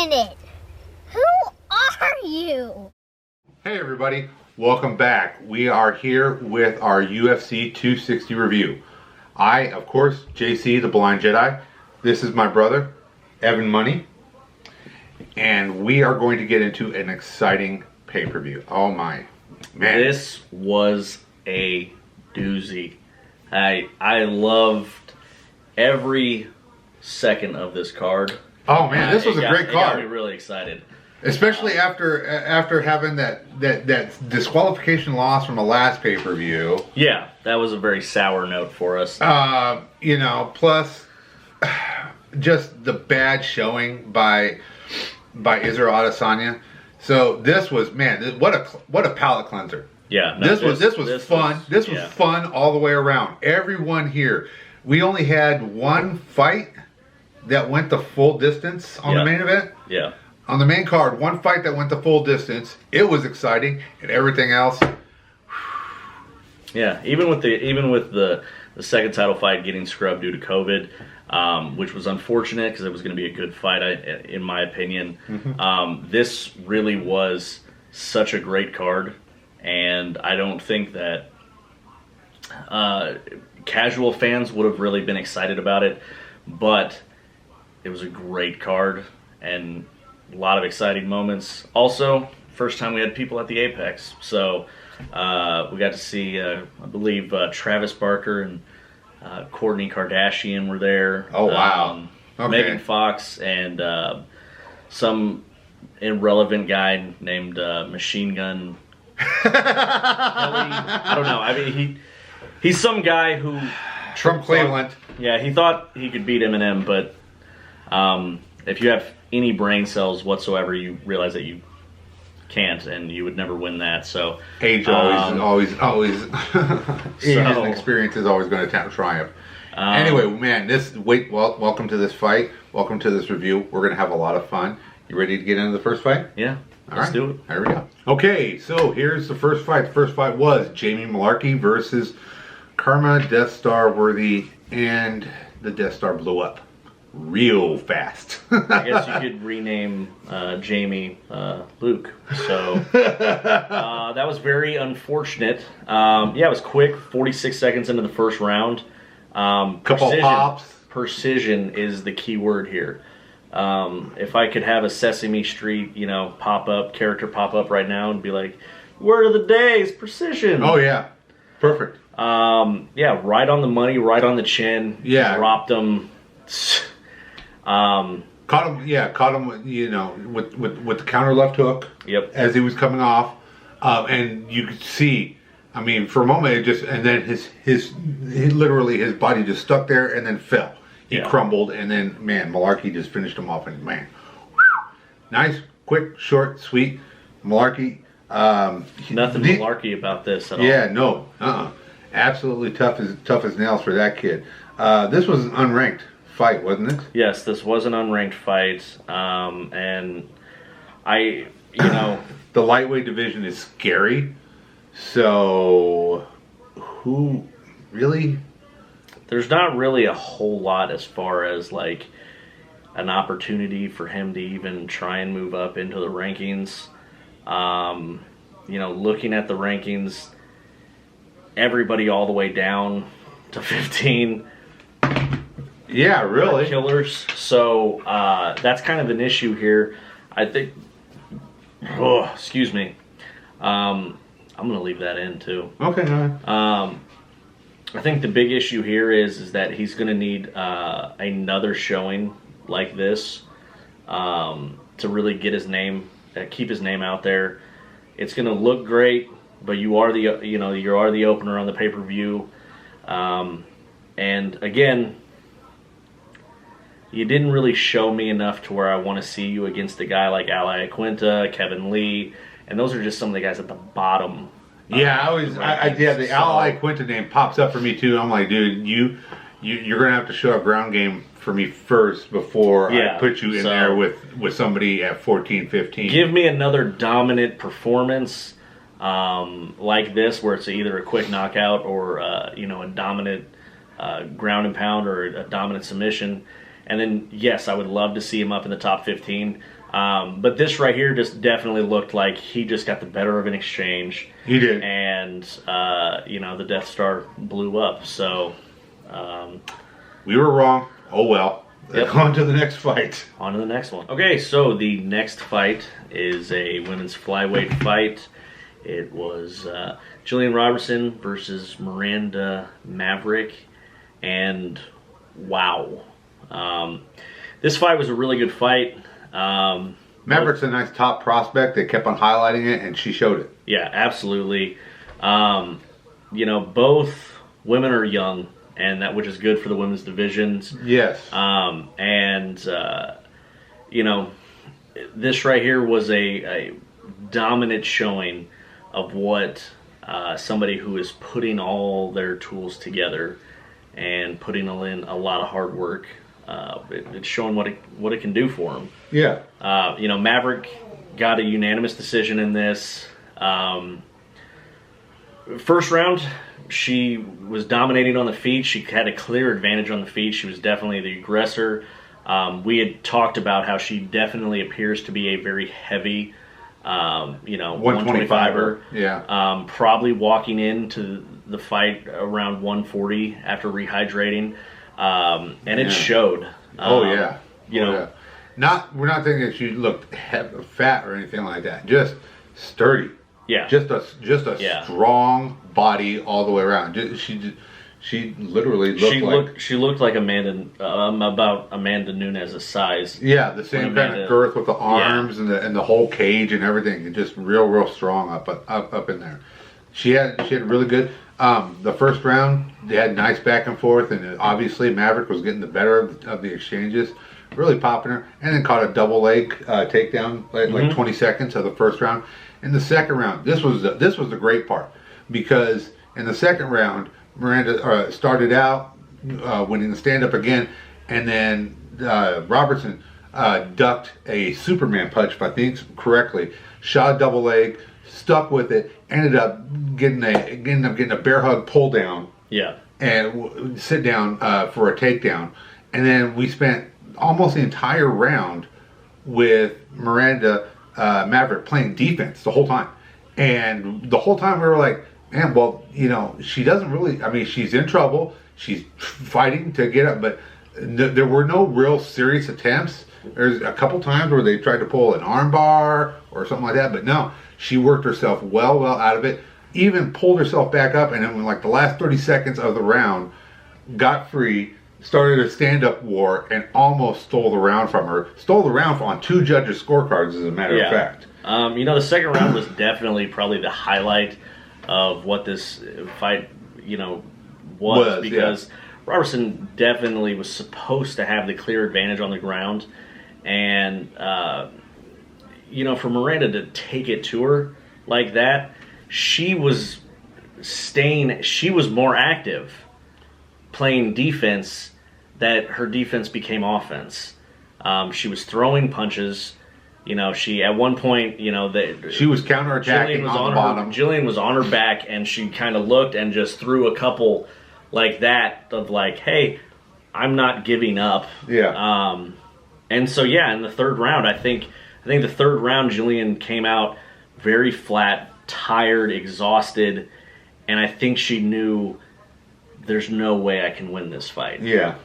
minute. Who are you? Hey everybody, welcome back. We are here with our UFC 260 review. I, of course, JC, the Blind Jedi. This is my brother, Evan Money. And we are going to get into an exciting pay-per-view. Oh my, man. This was a doozy. I loved every second of this card. Oh man, this was a great card. It got me really excited. Especially after having that disqualification loss from the last pay-per-view. Yeah, that was a very sour note for us. You know, plus just the bad showing by Israel Adesanya. So this was, man, what a palate cleanser. Yeah, no, this was fun. This was fun all the way around. Everyone here. We only had one fight that went the full distance on the main event. Yeah. On the main card, one fight that went the full distance. It was exciting, and everything else. Yeah, even with the second title fight getting scrubbed due to COVID, which was unfortunate because it was going to be a good fight, in my opinion. Mm-hmm. This really was such a great card, and I don't think that casual fans would have really been excited about it, but it was a great card and a lot of exciting moments. Also, first time we had people at the Apex, so we got to see, I believe, Travis Barker and Kourtney Kardashian were there. Oh wow! Okay. Megan Fox and some irrelevant guy named Machine Gun Kelly. I don't know. I mean, he's some guy who from Cleveland. Yeah, he thought he could beat Eminem, but if you have any brain cells whatsoever, you realize that you can't, and you would never win that. So age always age and experience is always going to triumph. Anyway, man, welcome to this fight. Welcome to this review. We're going to have a lot of fun. You ready to get into the first fight? Yeah. Let's do it. Here we go. Okay, so here's the first fight. The first fight was Jamie Mullarkey versus Khama, Death Star Worthy, and the Death Star blew up real fast. I guess you could rename Jamie Luke. So that was very unfortunate. Yeah, it was quick. 46 seconds into the first round. Couple pops. Precision is the key word here. If I could have a Sesame Street, character pop up right now and be like, "Word of the day is precision." Oh yeah, perfect. Yeah, right on the money, right on the chin. Yeah, dropped him. Caught him. With the counter left hook. Yep. As he was coming off, and you could see. I mean, for a moment, and then his body just stuck there and then fell. He crumbled, and then Mullarkey just finished him off, and whew, nice, quick, short, sweet. Mullarkey. Nothing Mullarkey about this at all. Yeah, no, absolutely tough as nails for that kid. This was an unranked fight, wasn't it? Yes, this was an unranked fight, and the lightweight division is scary. So, who really? There's not really a whole lot as far as like an opportunity for him to even try and move up into the rankings. Looking at the rankings, everybody all the way down to 15. Yeah, really. Killers. So that's kind of an issue here. I think. Oh, excuse me. I'm going to leave that in too. Okay. All right. I think the big issue here is that he's going to need another showing like this to really get his name, keep his name out there. It's going to look great, but you are the opener on the pay-per-view, and again, you didn't really show me enough to where I want to see you against a guy like Ali Quinta, Kevin Lee, and those are just some of the guys at the bottom. Yeah, the Ali Quinta name pops up for me too. I'm like, dude, you're gonna have to show a ground game for me first before I put you in there with somebody at 14, 15. Give me another dominant performance like this, where it's either a quick knockout or a dominant ground and pound or a dominant submission. And then yes, I would love to see him up in the top 15. But this right here just definitely looked like he just got the better of an exchange. He did. And, you know, the Death Star blew up. So, we were wrong. Oh, well. Yep. On to the next fight. On to the next one. Okay, so the next fight is a women's flyweight fight. It was Julian Robertson versus Miranda Maverick. And, wow. This fight was a really good fight. Maverick's a nice top prospect. They kept on highlighting it, and she showed it. Yeah, absolutely. You know, both women are young, and that which is good for the women's divisions. Yes. You know, this right here was a dominant showing of what somebody who is putting all their tools together and putting in a lot of hard work. It's showing what it can do for them. Yeah. You know, Maverick got a unanimous decision in this. First round, she was dominating on the feet. She had a clear advantage on the feet. She was definitely the aggressor. We had talked about how she definitely appears to be a very heavy, you know, 125er. Yeah. Probably walking into the fight around 140 after rehydrating. And it showed. Oh, yeah. You know, yeah. We're not thinking that she looked fat or anything like that. Just sturdy. Yeah. Just a strong body all the way around. She literally looked she looked like Amanda, about Amanda Nunes' size. Yeah, the same kind of girth with the arms and the whole cage and everything, and just real strong up in there. She had really good. The first round they had nice back and forth, and obviously Maverick was getting the better of the exchanges, really popping her, and then caught a double leg takedown like 20 seconds of the first round. In the second round, this was the great part, because in the second round Miranda started out winning the stand up again, and then Robertson ducked a Superman punch, if I think correctly, shot a double leg, stuck with it, ended up getting a bear hug pull down, and sit down for a takedown, and then we spent almost the entire round with Miranda Maverick playing defense the whole time, and the whole time we were like, man, well, you know, she doesn't really. I mean, she's in trouble. She's fighting to get up, but there were no real serious attempts. There's a couple times where they tried to pull an arm bar or something like that, but no, she worked herself well out of it. Even pulled herself back up, and then when like the last 30 seconds of the round, got free, started a stand-up war, and almost stole the round from her. Stole the round on 2 judges' scorecards, as a matter of fact. You know, the second round was definitely probably the highlight of what this fight, you know, was because Robertson definitely was supposed to have the clear advantage on the ground, and you know, for Miranda to take it to her like that, she was more active playing defense, that her defense became offense. She was throwing punches. You know, she at one point, you know, she was counterattacking on the bottom. Jillian was on her back, and she kind of looked and just threw a couple like that of like, hey, I'm not giving up. Yeah. And so in the third round, I think the third round, Julian came out very flat, tired, exhausted, and I think she knew there's no way I can win this fight. Yeah.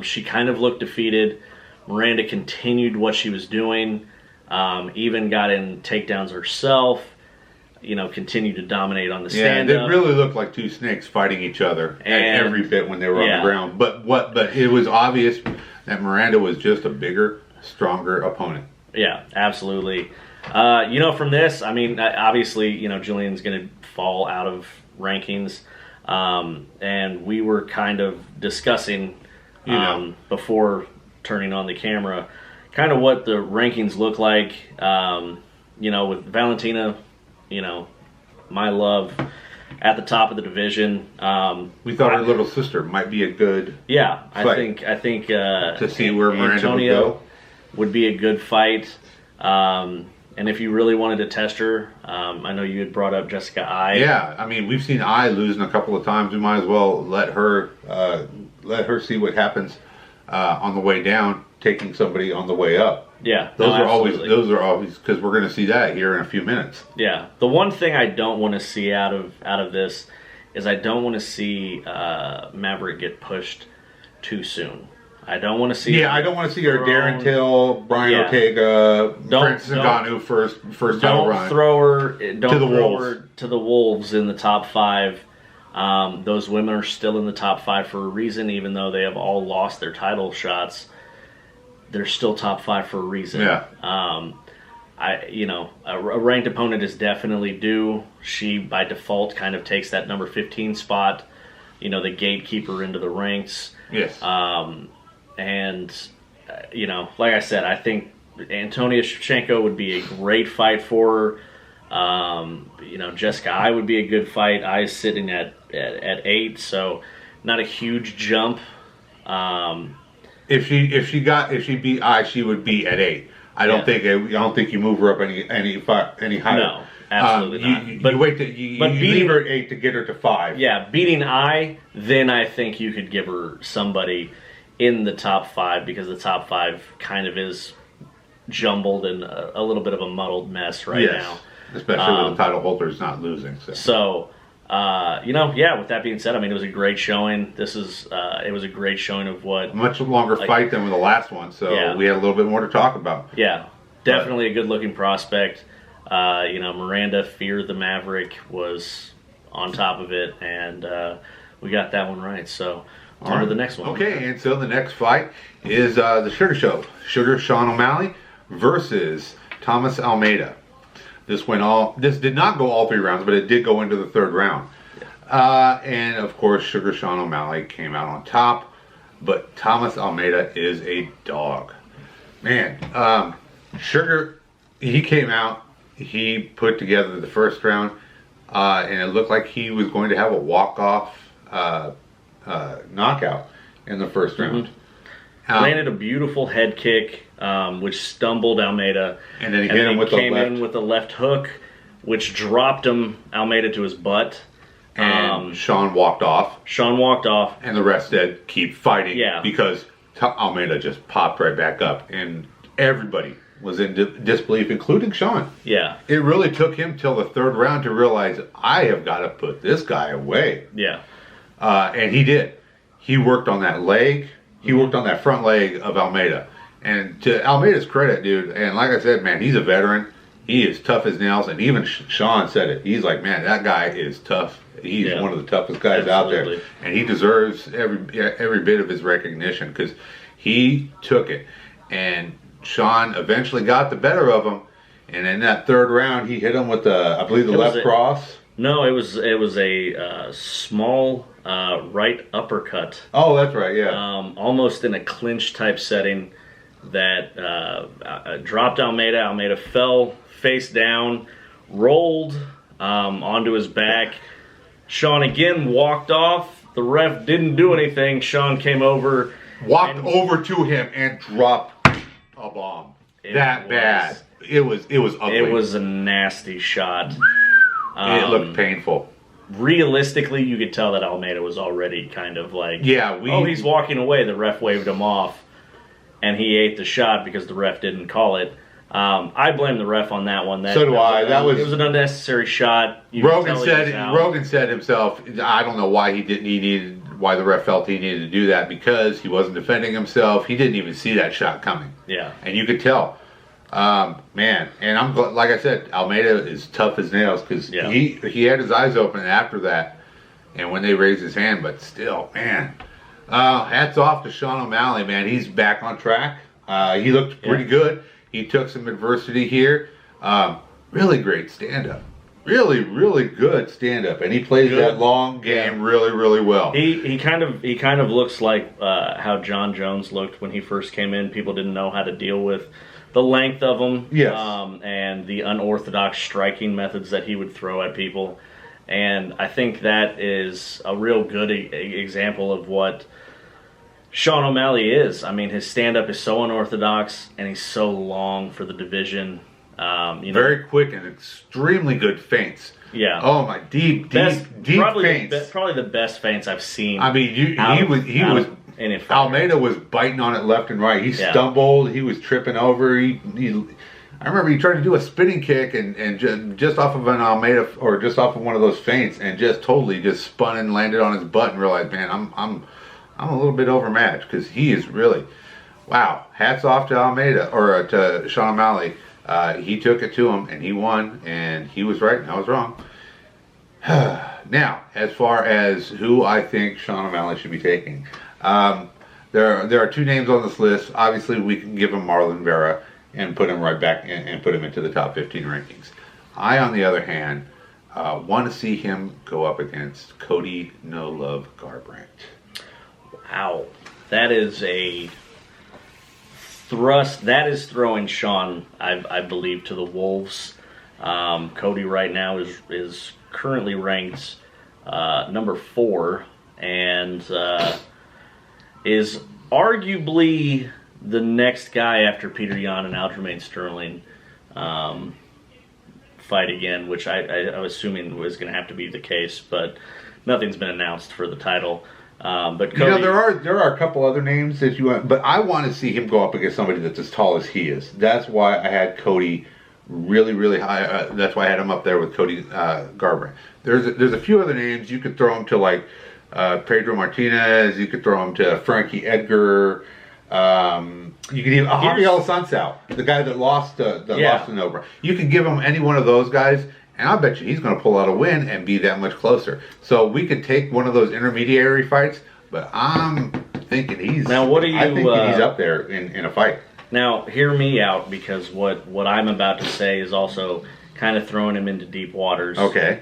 She kind of looked defeated. Miranda continued what she was doing, even got in takedowns herself, you know, continued to dominate on the stand-up. Yeah, they really looked like 2 snakes fighting each other at every bit when they were on the ground. But it was obvious that Miranda was just a bigger, stronger opponent. Yeah, absolutely. You know, from this, I mean, obviously, you know, Julian's going to fall out of rankings. And we were kind of discussing, before turning on the camera, kind of what the rankings look like. You know, with Valentina, you know, my love, at the top of the division. We thought her little sister might be a good fight. I think to see where Miranda Antonio would go would be a good fight. And if you really wanted to test her, I know you had brought up Jessica I. Yeah, I mean, we've seen I losing a couple of times. We might as well let her see what happens on the way down, taking somebody on the way up. Yeah, those are always because we're going to see that here in a few minutes. Yeah, the one thing I don't want to see out of this is I don't want to see Maverick get pushed too soon. I don't want to see. Yeah, I don't want to see her Darren Till, Brian Ortega, Francis Ngannou first title run. Don't throw her to the wolves in the top 5. Those women are still in the top 5 for a reason, even though they have all lost their title shots. They're still top 5 for a reason. Yeah. A ranked opponent is definitely due. She by default kind of takes that number 15 spot. The gatekeeper into the ranks. Yes. Like I said, I think Antonia Shevchenko would be a great fight for her. Jessica Ai would be a good fight. Ai's sitting at 8, so not a huge jump. If she beat Ai, she would be at 8. I don't think you move her up any higher. No, absolutely not. You leave her at 8 to get her to 5. Yeah, beating Ai, then I think you could give her somebody in the top 5, because the top 5 kind of is jumbled and a little bit of a muddled mess now. Especially when the title holder is not losing. So with that being said, it was a great showing. It was a great showing of what... Much longer fight than with the last one, so we had a little bit more to talk about. Yeah, definitely a good-looking prospect. Miranda, Fear the Maverick, was on top of it, and we got that one right, so... On to the next one. Okay, and so the next fight is the Sugar Show. Sean O'Malley versus Thomas Almeida. This did not go all 3 rounds, but it did go into the 3rd round. And of course, Sean O'Malley came out on top, but Thomas Almeida is a dog. Man, Sugar, he came out, he put together the 1st round, and it looked like he was going to have a walk-off knockout in the 1st round. Landed a beautiful head kick, which stumbled Almeida, and then he hit him with the left. Came in with the left hook, which dropped Almeida to his butt. And Sean walked off. And the rest said, keep fighting. Yeah. Because Almeida just popped right back up. And everybody was in disbelief, including Sean. Yeah. It really took him till the 3rd round to realize, I have got to put this guy away. Yeah. And he did. He worked on that leg. He worked on that front leg of Almeida. And to Almeida's credit, dude, and like I said, man, he's a veteran. He is tough as nails. And even Sean said it. He's like, man, that guy is tough. He's one of the toughest guys out there. And he deserves every bit of his recognition because he took it. And Sean eventually got the better of him. And in that 3rd round, he hit him with I believe the left cross. No, it was a small right uppercut. Oh, that's right, yeah. Almost in a clinch type setting that dropped Almeida. Almeida fell face down, rolled onto his back. Sean again walked off. The ref didn't do anything. Sean came over, walked over to him, and dropped a bomb. Bad. It was ugly. It was a nasty shot. It looked painful. Realistically, you could tell that Almeida was already kind of like, he's walking away. The ref waved him off, and he ate the shot because the ref didn't call it. I blame the ref on that one. So do I. It was an unnecessary shot. Rogan said himself, I don't know why why the ref felt he needed to do that, because he wasn't defending himself. He didn't even see that shot coming. Yeah. And you could tell. Man, and I'm glad, like I said, Almeida is tough as nails because he had his eyes open after that, and when they raised his hand, but still, man, hats off to Sean O'Malley, man. He's back on track. He looked pretty good. He took some adversity here. Really great stand-up. Really, really good stand-up, and he plays that long game really, really well. He kind of looks like how John Jones looked when he first came in. People didn't know how to deal with the length of him, and the unorthodox striking methods that he would throw at people. And I think that is a real good example of what Sean O'Malley is. I mean, his stand-up is so unorthodox, and he's so long for the division. Very quick and extremely good feints. Yeah. Oh my, deep feints. Probably the best feints I've seen. I mean, he was any fighter. Almeida was biting on it left and right. He stumbled. He was tripping over. I remember he tried to do a spinning kick and just off of an Almeida or just off of one of those feints and just totally just spun and landed on his butt and realized, man, I'm a little bit overmatched because he is really, wow. Hats off to Almeida or to Sean O'Malley. He took it to him and he won and he was right and I was wrong. Now, as far as who I think Sean O'Malley should be taking, there are two names on this list. Obviously, we can give him Marlon Vera and put him right back and put him into the top 15 rankings. I, on the other hand, want to see him go up against Cody No Love Garbrandt. Wow, that is a thrust. That is throwing Sean, I believe, to the wolves. Cody right now is currently ranked number 4 and is arguably the next guy after Peter Yan and Aljamain Sterling fight again, which I was assuming was going to have to be the case, but nothing's been announced for the title. But Cody, there are a couple other names that you want, but I want to see him go up against somebody that's as tall as he is. That's why I had Cody really, really high. That's why I had him up there with Cody Garbrandt. There's a few other names you could throw him to, like Pedro Martinez. You could throw him to Frankie Edgar. You could even Javier Sansao, the guy that lost to Nobra. You could give him any one of those guys, and I'll bet you he's going to pull out a win and be that much closer. So we could take one of those intermediary fights, but I'm thinking he's. Now, what do you? I think he's up there in a fight. Now, hear me out, because what I'm about to say is also kind of throwing him into deep waters. Okay.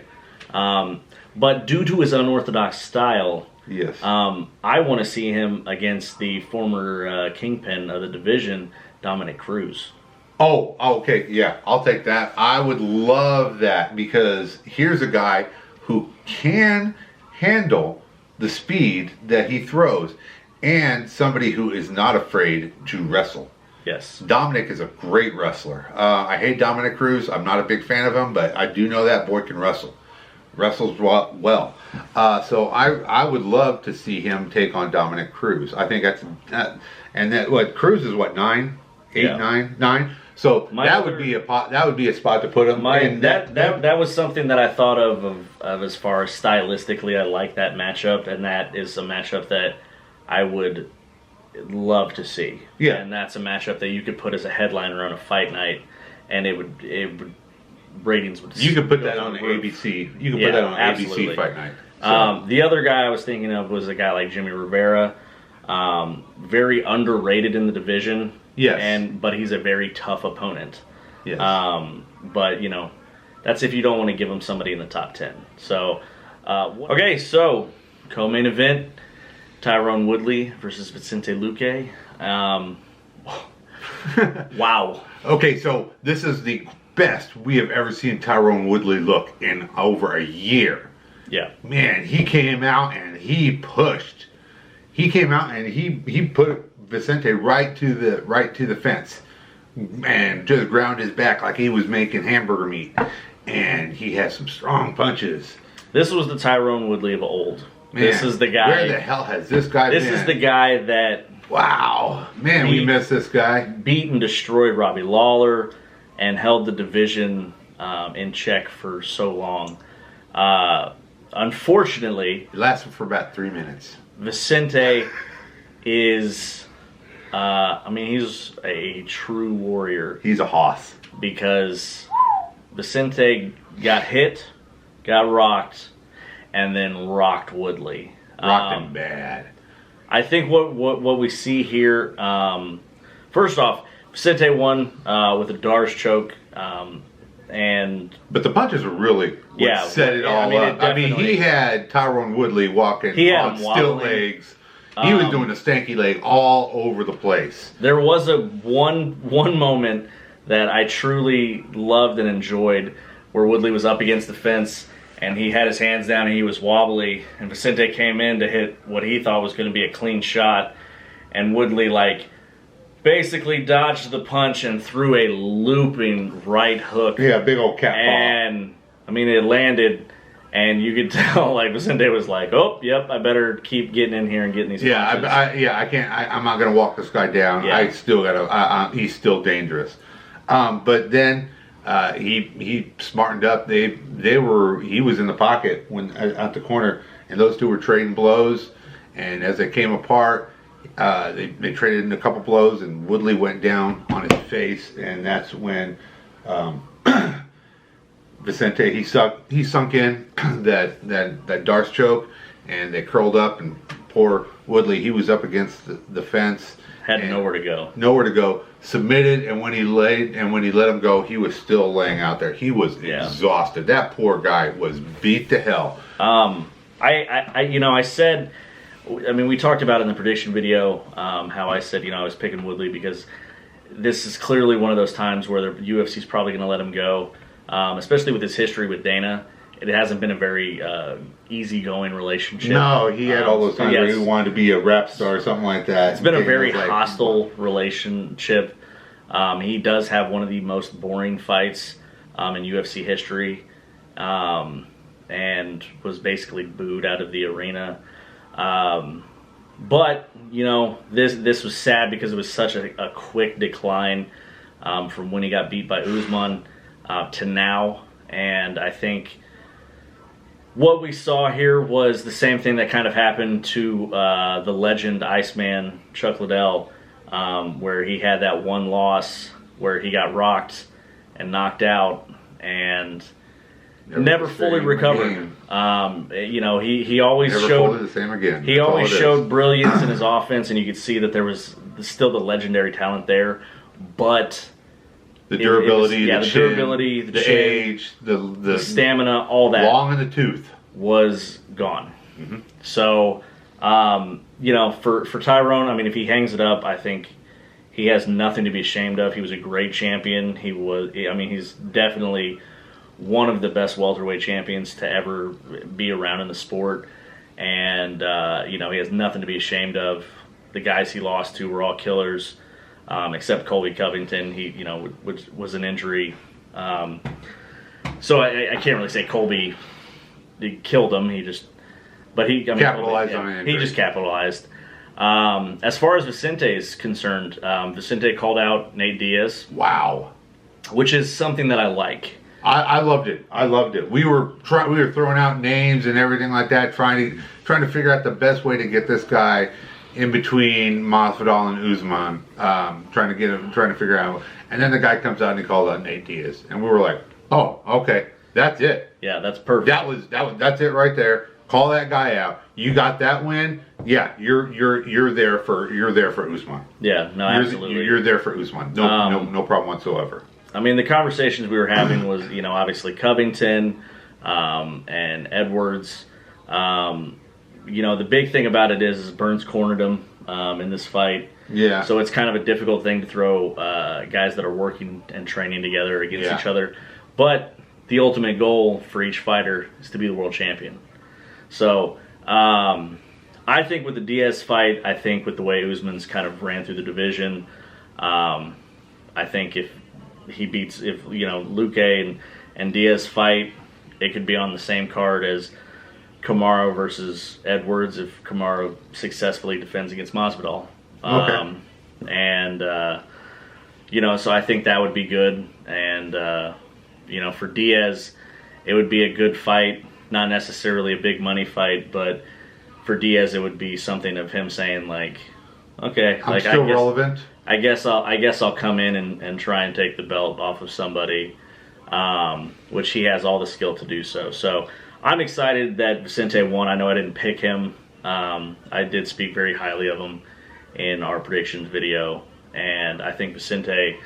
But due to his unorthodox style, yes, I want to see him against the former kingpin of the division, Dominic Cruz. Oh, okay, yeah, I'll take that. I would love that, because here's a guy who can handle the speed that he throws, and somebody who is not afraid to wrestle. Yes. Dominic is a great wrestler. I hate Dominic Cruz. I'm not a big fan of him, but I do know that boy can wrestle. Wrestles well. So I would love to see him take on Dominic Cruz. I think that's and that what Cruz is what 9, 8, Yeah. 9. So that would be a spot to put him. That was something that I thought of as far as stylistically. I like that matchup, and that is a matchup that I would love to see. Yeah, and that's a matchup that you could put as a headliner on a fight night, and it would ratings would. You could put that on ABC. You could put that on ABC Fight Night. So. The other guy I was thinking of was a guy like Jimmy Rivera, very underrated in the division. Yes, but he's a very tough opponent. Yes. But you know, that's if you don't want to give him somebody in the top 10. So, okay, so co-main event. Tyron Woodley versus Vicente Luque. Wow. Okay, so this is the best we have ever seen Tyron Woodley look in over a year. Yeah. Man, he came out and he pushed. He came out and he put Vicente right to the fence and just ground his back like he was making hamburger meat. And he had some strong punches. This was the Tyron Woodley of old. Man, this is the guy. Where the hell has this guy been? This is the guy that. Wow, man, we miss this guy. Beat and destroyed Robbie Lawler, and held the division in check for so long. Unfortunately, it lasted for about 3 minutes. Vicente is. He's a true warrior. He's a hoss. Because Vicente got hit, got rocked, and then rocked Woodley. Rocked him bad. I think what we see here, first off, Vicente won with a Dar's choke, but the punches were really set it all up. I mean, he had Tyron Woodley walking on still legs. He was doing a stanky leg all over the place. There was one moment that I truly loved and enjoyed, where Woodley was up against the fence and he had his hands down and he was wobbly, and Vicente came in to hit what he thought was going to be a clean shot, and Woodley basically dodged the punch and threw a looping right hook. Yeah, big old cat paw. And I mean, it landed And you could tell, like, Vicente was like, "Oh, yep, I better keep getting in here and getting these." Yeah, I can't. I'm not gonna walk this guy down. Yeah. I still gotta. He's still dangerous. But then he smartened up. He was in the pocket when at the corner, and those two were trading blows. And as they came apart, they traded in a couple blows, and Woodley went down on his face, and that's when. Vicente, he sunk in that Darce choke, and they curled up, and poor Woodley, he was up against the fence. Had nowhere to go. Nowhere to go. Submitted, and when he let him go, he was still laying out there. He was exhausted. That poor guy was beat to hell. I said, I mean, we talked about in the prediction video how I said, I was picking Woodley because this is clearly one of those times where the UFC is probably going to let him go. Especially with his history with Dana, it hasn't been a very easy-going relationship. No, he had all those times where he wanted to be a rap star or something like that. It's been a very hostile relationship. He does have one of the most boring fights in UFC history, and was basically booed out of the arena. But this was sad because it was such a quick decline from when he got beat by Usman. To now, and I think what we saw here was the same thing that kind of happened to the legend Iceman Chuck Liddell, where he had that one loss where he got rocked and knocked out and never fully recovered. He always showed the same again. He always showed brilliance in his offense, and you could see that there was still the legendary talent there, but. The durability, the durability, the chin, age, the stamina, all that. Long in the tooth. Was gone. Mm-hmm. So, for Tyron, I mean, if he hangs it up, I think he has nothing to be ashamed of. He was a great champion. He's definitely one of the best welterweight champions to ever be around in the sport. And, he has nothing to be ashamed of. The guys he lost to were all killers. Except Colby Covington, which was an injury. So I can't really say Colby killed him. Capitalized on an injury. He just capitalized. As far as Vicente is concerned, Vicente called out Nate Diaz. Wow, which is something that I like. I loved it. We were throwing out names and everything like that, trying to figure out the best way to get this guy in between Masvidal and Usman, trying to figure out, and then the guy comes out and he called out Nate Diaz, and we were like, "Oh, okay, that's it. Yeah, that's perfect. That's it right there. Call that guy out. You got that win. Yeah, you're there for Usman. Yeah, no, absolutely. You're there for Usman. No problem whatsoever. I mean, the conversations we were having was, obviously Covington and Edwards. The big thing about it is Burns cornered him in this fight. Yeah. So it's kind of a difficult thing to throw guys that are working and training together against each other. But the ultimate goal for each fighter is to be the world champion. So I think with the Diaz fight, I think with the way Usman's kind of ran through the division, I think if Luque and Diaz fight, it could be on the same card as Kamaru versus Edwards if Kamaru successfully defends against Masvidal. Okay. So I think that would be good. And, for Diaz, it would be a good fight, not necessarily a big money fight, but for Diaz, it would be something of him saying like, okay, I'm still relevant. I guess I'll come in and try and take the belt off of somebody, which he has all the skill to do so. So I'm excited that Vicente won. I know I didn't pick him. I did speak very highly of him in our predictions video, and I think Vicente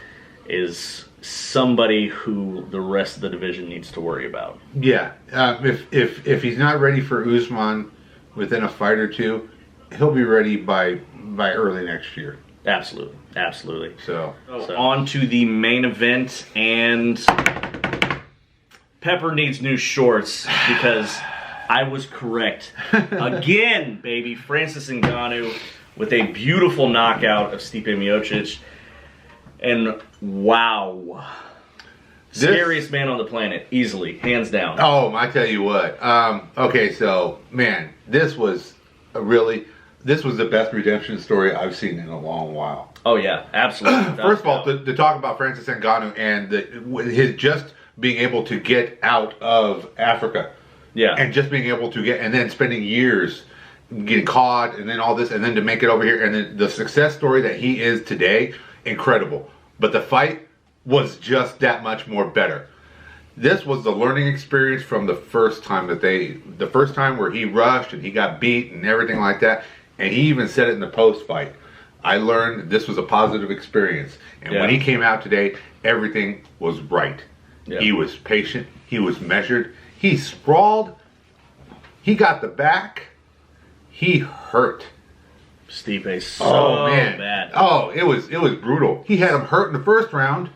is somebody who the rest of the division needs to worry about. Yeah, if he's not ready for Usman within a fight or two, he'll be ready by early next year. Absolutely. So on to the main event, and Pepper needs new shorts because I was correct again, baby. Francis Ngannou with a beautiful knockout of Stipe Miocic, and wow. Scariest man on the planet, easily, hands down. Oh, I tell you what. Okay, so man, this was the best redemption story I've seen in a long while. Oh yeah, absolutely. First of all, to talk about Francis Ngannou and his just being able to get out of Africa, and just being able to and then spending years getting caught, and then all this, and then to make it over here, and then the success story that he is today, incredible. But the fight was just that much more better. This was the learning experience from the first time where he rushed and he got beat and everything like that. And he even said it in the post fight. I learned this was a positive experience. And when he came out today, everything was right. Yeah. He was patient. He was measured. He sprawled. He got the back. He hurt. Stipe so bad. Oh, it was brutal. He had him hurt in the first round.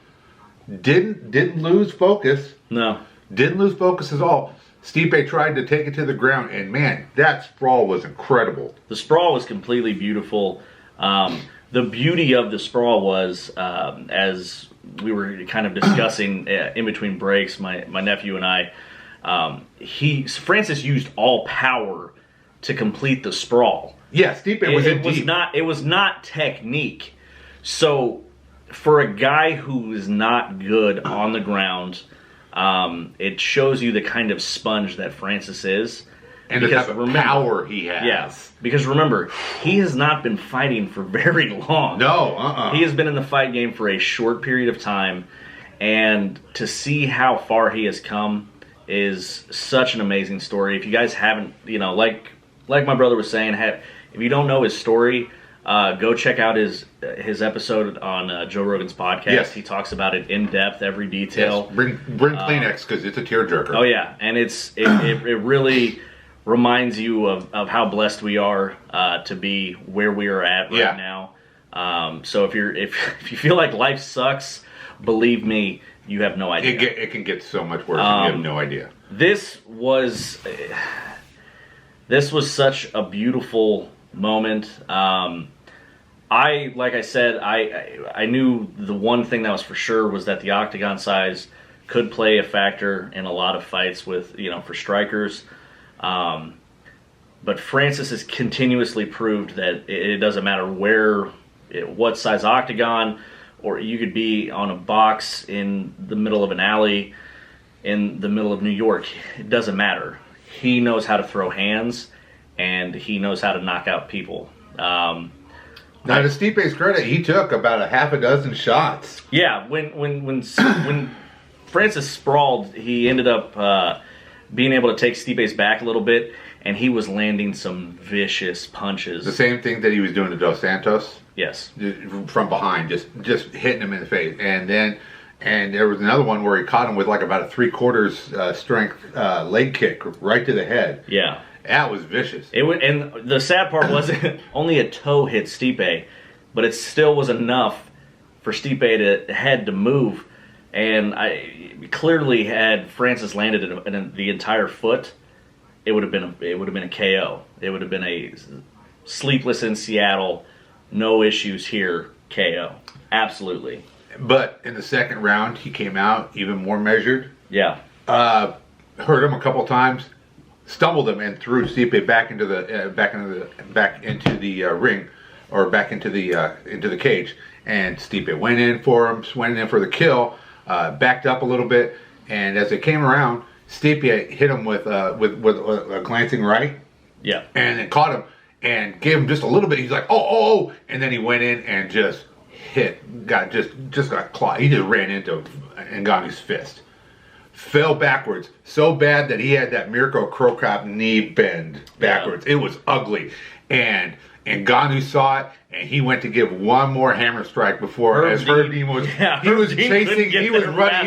Didn't lose focus. No. Didn't lose focus at all. Stipe tried to take it to the ground, and man, that sprawl was incredible. The sprawl was completely beautiful. The beauty of the sprawl was, as we were kind of discussing in between breaks, my nephew and I, Francis used all power to complete the sprawl. Yeah, Stipe was in deep. It was not technique. So for a guy who is not good on the ground, it shows you the kind of sponge that Francis is. And the type of power he has. Yeah, because remember, he has not been fighting for very long. No, He has been in the fight game for a short period of time. And to see how far he has come is such an amazing story. If you guys haven't, like my brother was saying, if you don't know his story, go check out his episode on Joe Rogan's podcast. Yes. He talks about it in depth, every detail. Yes. Bring Kleenex because it's a tearjerker. Oh yeah, and it really reminds you of how blessed we are to be where we are at right now. So if you feel like life sucks, believe me, you have no idea. It can get so much worse. And you have no idea. This was such a beautiful moment. Like I said, I knew the one thing that was for sure was that the octagon size could play a factor in a lot of fights with, for strikers. But Francis has continuously proved that it doesn't matter what size octagon, or you could be on a box in the middle of an alley in the middle of New York. It doesn't matter. He knows how to throw hands, and he knows how to knock out people. Now, to Stipe's credit, he took about a half a dozen shots. Yeah, when Francis sprawled, he ended up being able to take Stipe's back a little bit, and he was landing some vicious punches. The same thing that he was doing to Dos Santos. Yes. From behind, just hitting him in the face. And there was another one where he caught him with like about a 3/4 strength leg kick right to the head. Yeah. That was vicious. And the sad part wasn't only a toe hit Stipe, but it still was enough for Stipe to move. And clearly, had Francis landed in the entire foot, it would have been a KO. It would have been a sleepless in Seattle, no issues here KO. Absolutely. But in the second round, he came out even more measured. Yeah. Hurt him a couple times. Stumbled him and threw Stipe back into the ring, or back into the cage. And Stipe went in for the kill, backed up a little bit, and as it came around, Stipe hit him with a glancing right. Yeah. And then caught him and gave him just a little bit. He's like, oh, and then he went in and just got clawed. He just ran into Ngannou's fist. Fell backwards so bad that he had that Mirko Cro Cop knee bend backwards. Yeah. It was ugly. And Ngannou saw it, and he went to give one more hammer strike before Herb Dean was chasing, he was running,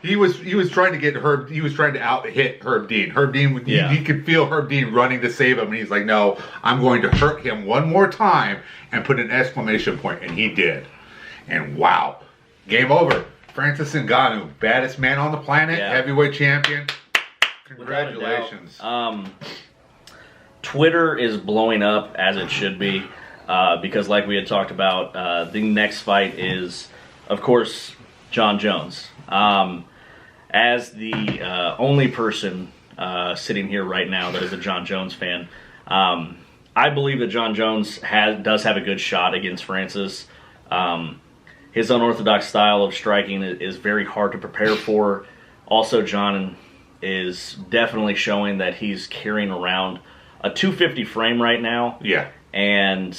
he was trying to get Herb, he was trying to out-hit Herb Dean. Herb Dean, he could feel Herb Dean running to save him, and he's like, no, I'm going to hurt him one more time and put an exclamation point, and he did. And wow, game over. Francis Ngannou, baddest man on the planet, heavyweight champion. Congratulations. Twitter is blowing up, as it should be, because like we had talked about, the next fight is, of course, John Jones. as the only person sitting here right now that is a John Jones fan, I believe that John Jones does have a good shot against Francis. His unorthodox style of striking is very hard to prepare for. Also, John is definitely showing that he's carrying around a 250 frame right now. Yeah. And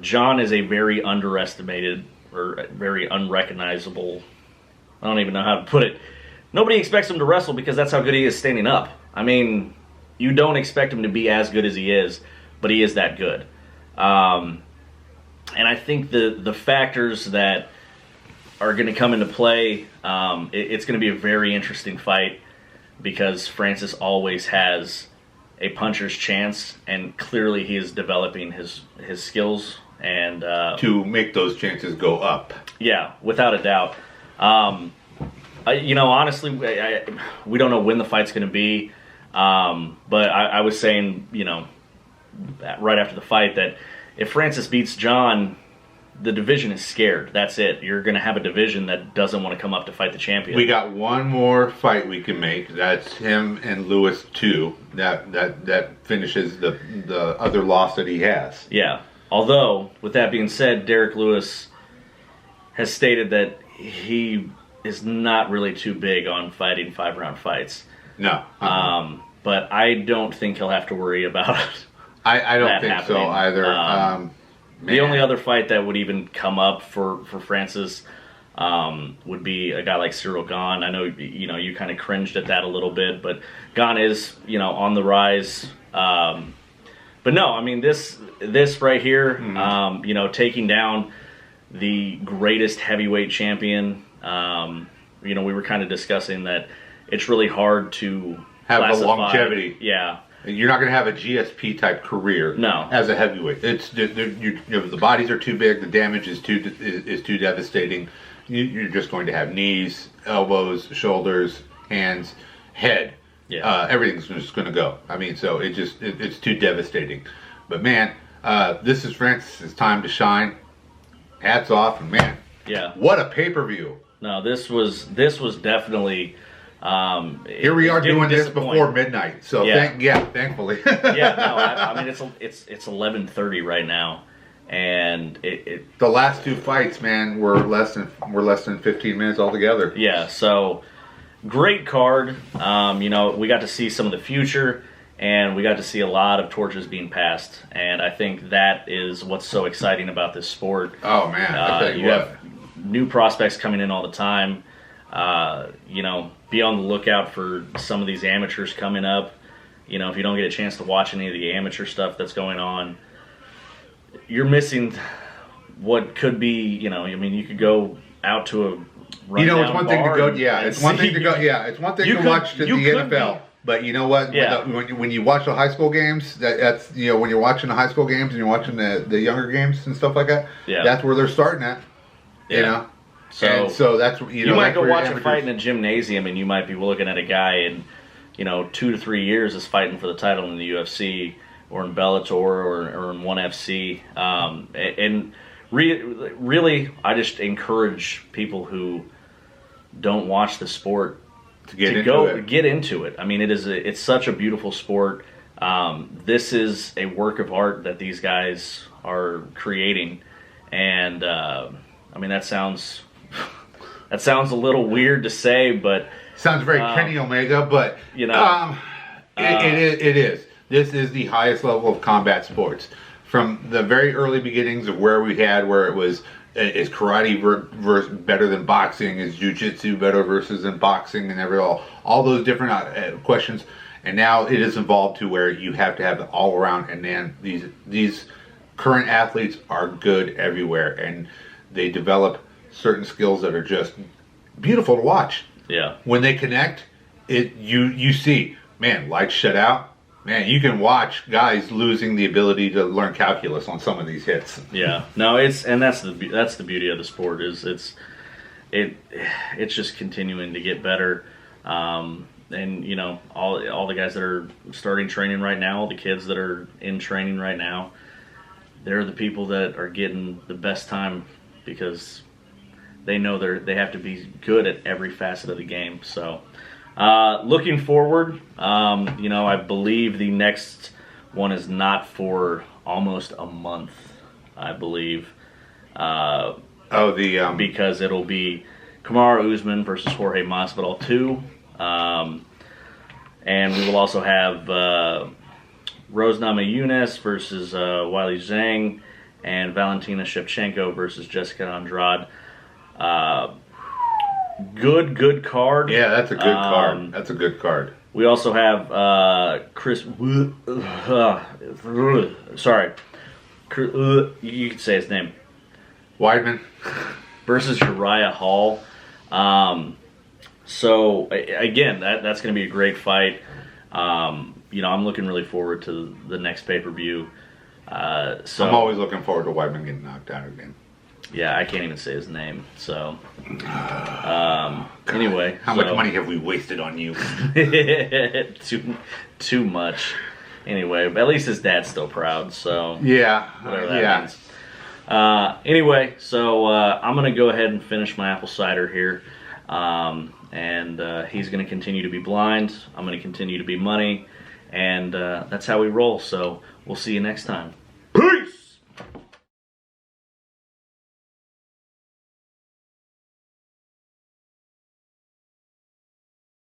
John is a very underestimated or very unrecognizable, I don't even know how to put it. Nobody expects him to wrestle because that's how good he is standing up. I mean, you don't expect him to be as good as he is, but he is that good. And I think the factors that are going to come into play, it's going to be a very interesting fight because Francis always has a puncher's chance, and clearly he is developing his skills and to make those chances go up. Yeah, without a doubt. Honestly, we don't know when the fight's going to be, but I was saying, right after the fight that if Francis beats John, the division is scared. That's it. You're going to have a division that doesn't want to come up to fight the champion. We got one more fight we can make. That's him and Lewis 2. That finishes the other loss that he has. Yeah. Although, with that being said, Derek Lewis has stated that he is not really too big on fighting 5-round fights. No. But I don't think he'll have to worry about it. I don't think happening. so either. The only other fight that would even come up for Francis would be a guy like Cyril Gane. I know you kind of cringed at that a little bit, but Gane is on the rise. But no, I mean this right here, taking down the greatest heavyweight champion. We were kind of discussing that it's really hard to have classify. the longevity. Yeah. You're not going to have a GSP type career. No. As a heavyweight, the bodies are too big. The damage is too devastating. You're just going to have knees, elbows, shoulders, hands, head. Yeah. Everything's just going to go. I mean, so it's too devastating. But man, this is Francis' time to shine. Hats off, and man, yeah, what a pay-per-view. No, this was definitely. Here we are doing this before midnight, so thankfully. Yeah, no, I mean it's 11:30 right now, and the last two fights, man, were less than 15 minutes altogether. Yeah, so great card. We got to see some of the future, and we got to see a lot of torches being passed, and I think that is what's so exciting about this sport. Oh man, I tell you what. Have new prospects coming in all the time. Be on the lookout for some of these amateurs coming up. If you don't get a chance to watch any of the amateur stuff that's going on, you're missing what could be, you could go out to a rundown it's one thing to go, it's one thing to go, it's one thing to watch the NFL. But you know what? Yeah. When you watch the high school games, that's when you're watching the high school games and you're watching the younger games and stuff like that, that's where they're starting at. Yeah. So that's you might go watch a fight in a gymnasium, and you might be looking at a guy in 2 to 3 years is fighting for the title in the UFC or in Bellator or in ONE FC. Really, I just encourage people who don't watch the sport to get into it. I mean, it's such a beautiful sport. This is a work of art that these guys are creating, and I mean that sounds a little weird to say, but sounds very Kenny Omega. But it is. This is the highest level of combat sports. From the very early beginnings of where it was, is karate better than boxing? Is jiu-jitsu better than boxing? And all those different questions. And now it is evolved to where you have to have it all around. And then these current athletes are good everywhere, and they develop certain skills that are just beautiful to watch. Yeah. When they connect, you see, man, lights shut out. Man, you can watch guys losing the ability to learn calculus on some of these hits. Yeah. No, that's the beauty of the sport is it's just continuing to get better. And all the guys that are starting training right now, all the kids that are in training right now, they're the people that are getting the best time because they know they have to be good at every facet of the game. So Looking forward, you know, I believe the next one is not for almost a month, I believe. Because it'll be Kamaru Usman versus Jorge Masvidal 2. And we will also have Rose Namajunas versus Weili Zhang and Valentina Shevchenko versus Jessica Andrade. Good card. Yeah, that's a good card. That's a good card. We also have you can say his name. Weidman versus Uriah Hall. So again, that's going to be a great fight. You know, I'm looking really forward to the next pay-per-view. So I'm always looking forward to Weidman getting knocked out again. Yeah, I can't even say his name. So anyway, how much money have we wasted on you? too much. Anyway, but at least his dad's still proud. So yeah, whatever that means. Anyway, so I'm gonna go ahead and finish my apple cider here, and he's gonna continue to be blind. I'm gonna continue to be money, and that's how we roll. So we'll see you next time. Peace.